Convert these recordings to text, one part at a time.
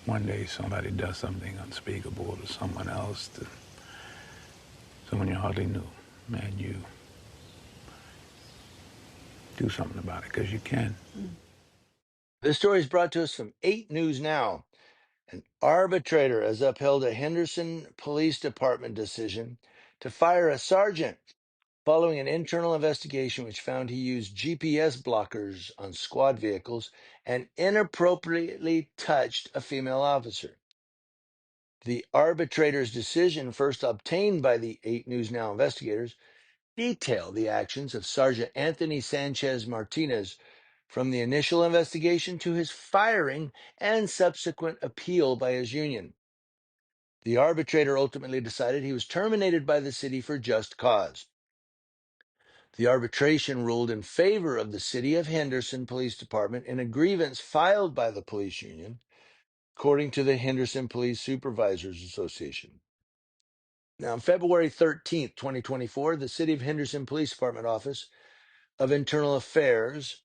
one day somebody does something unspeakable to someone else, to someone you hardly knew, and you do something about it because you can. This story is brought to us from 8 News Now. An arbitrator has upheld a Henderson Police Department decision to fire a sergeant following an internal investigation which found he used GPS blockers on squad vehicles and inappropriately touched a female officer. The arbitrator's decision, first obtained by the 8 News Now investigators, detailed the actions of Sergeant Anthony Sanchez Martinez from the initial investigation to his firing and subsequent appeal by his union. The arbitrator ultimately decided he was terminated by the city for just cause. The arbitration ruled in favor of the City of Henderson Police Department in a grievance filed by the police union, according to the Henderson Police Supervisors Association. Now, on February 13th, 2024, the City of Henderson Police Department Office of Internal Affairs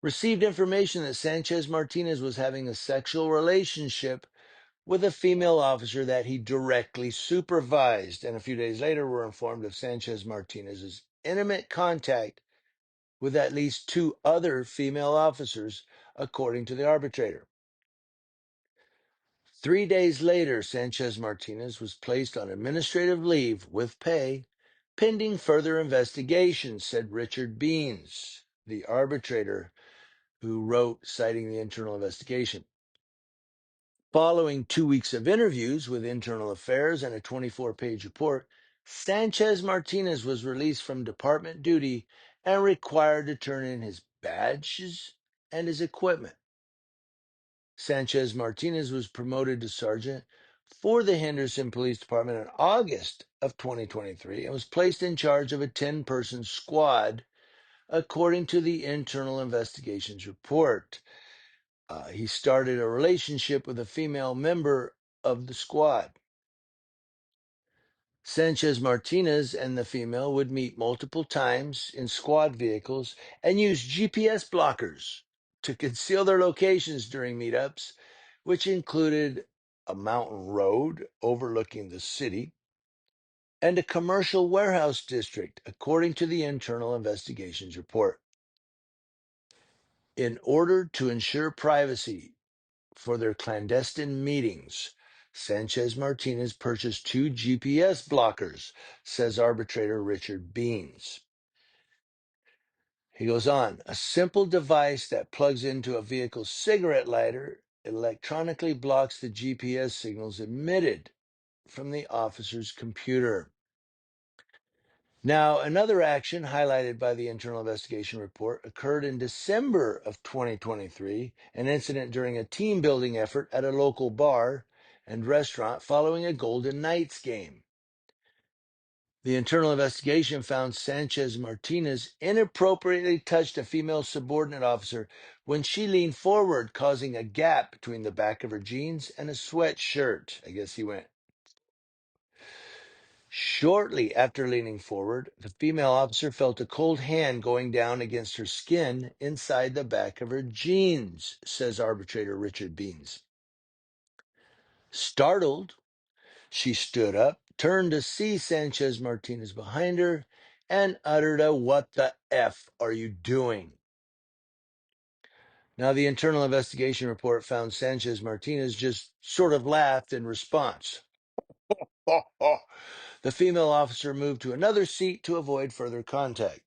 received information that Sanchez Martinez was having a sexual relationship with a female officer that he directly supervised, and a few days later were informed of Sanchez Martinez's intimate contact with at least 2 other female officers, according to the arbitrator. 3 days later, Sanchez Martinez was placed on administrative leave with pay, pending further investigation, said Richard Beans, the arbitrator who wrote citing the internal investigation. Following 2 weeks of interviews with Internal Affairs and a 24-page report, Sanchez Martinez was released from department duty and required to turn in his badges and his equipment. Sanchez Martinez was promoted to sergeant for the Henderson Police Department in August of 2023 and was placed in charge of a 10-person squad, according to the Internal Investigations report. He started a relationship with a female member of the squad. Sanchez Martinez and the female would meet multiple times in squad vehicles and use GPS blockers to conceal their locations during meetups, which included a mountain road overlooking the city and a commercial warehouse district, according to the Internal Investigations report. In order to ensure privacy for their clandestine meetings, Sanchez Martinez purchased 2 GPS blockers, says arbitrator Richard Beans. He goes on, a simple device that plugs into a vehicle's cigarette lighter electronically blocks the GPS signals emitted from the officer's computer. Now, another action highlighted by the internal investigation report occurred in December of 2023, an incident during a team building effort at a local bar and restaurant following a Golden Knights game. The internal investigation found Sanchez Martinez inappropriately touched a female subordinate officer when she leaned forward, causing a gap between the back of her jeans and a sweatshirt. I guess he went. Shortly after leaning forward, the female officer felt a cold hand going down against her skin inside the back of her jeans, says arbitrator Richard Beans. Startled, she stood up, turned to see Sanchez Martinez behind her, and uttered a "What the F are you doing?" Now, the internal investigation report found Sanchez Martinez just sort of laughed in response. The female officer moved to another seat to avoid further contact.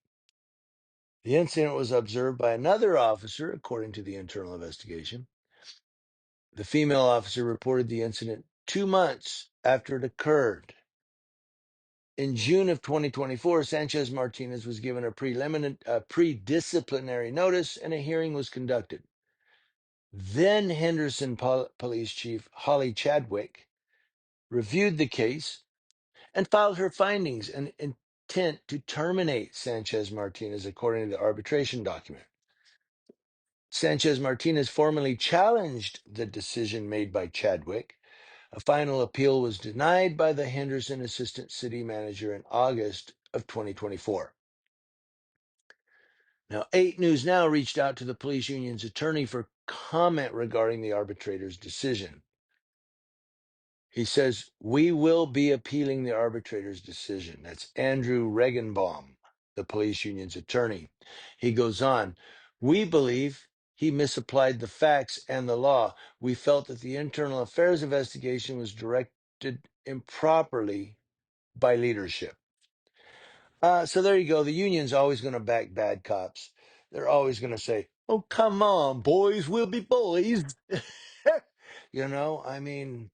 The incident was observed by another officer, according to the internal investigation. The female officer reported the incident 2 months after it occurred. In June of 2024, Sanchez Martinez was given a pre-disciplinary notice and a hearing was conducted. Then Henderson Police Chief Holly Chadwick reviewed the case and filed her findings and intent to terminate Sanchez Martinez, according to the arbitration document. Sanchez Martinez formally challenged the decision made by Chadwick. A final appeal was denied by the Henderson Assistant City Manager in August of 2024. Now, 8 News Now reached out to the police union's attorney for comment regarding the arbitrator's decision. He says, we will be appealing the arbitrator's decision. That's Andrew Regenbaum, the police union's attorney. He goes on, we believe he misapplied the facts and the law. We felt that the internal affairs investigation was directed improperly by leadership. So there you go. The union's always going to back bad cops. They're always going to say, oh, come on, boys, we'll be boys. I mean,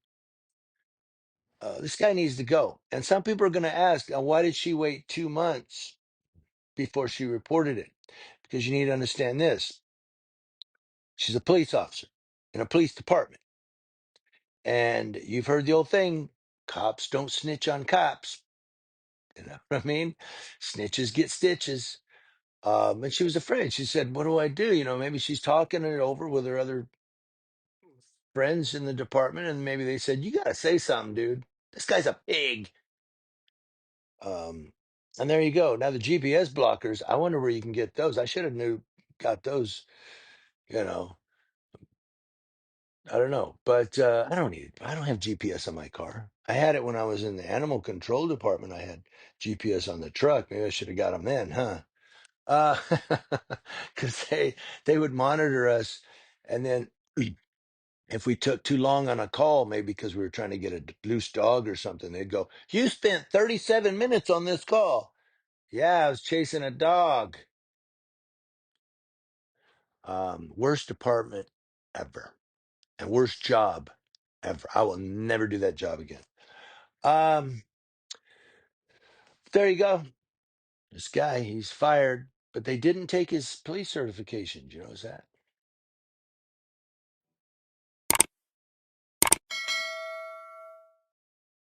this guy needs to go. And some people are going to ask, why did she wait 2 months before she reported it? Because you need to understand this. She's a police officer in a police department. And you've heard the old thing, cops don't snitch on cops. You know what I mean? Snitches get stitches. And she was afraid. She said, what do I do? Maybe she's talking it over with her other friends in the department. And maybe they said, you got to say something, dude. This guy's a pig. And there you go. Now the GPS blockers, I wonder where you can get those. I should have got those, you know, I don't know, but I don't have GPS on my car. I had it when I was in the animal control department. I had GPS on the truck. Maybe I should have got them then, huh? Uh, because they would monitor us, and then if we took too long on a call, maybe because we were trying to get a loose dog or something, they'd go, "You spent 37 minutes on this call." Yeah, I was chasing a dog. Worst department ever, and worst job ever. I will never do that job again. Um, there you go. This guy, he's fired, but they didn't take his police certification. Do you know that?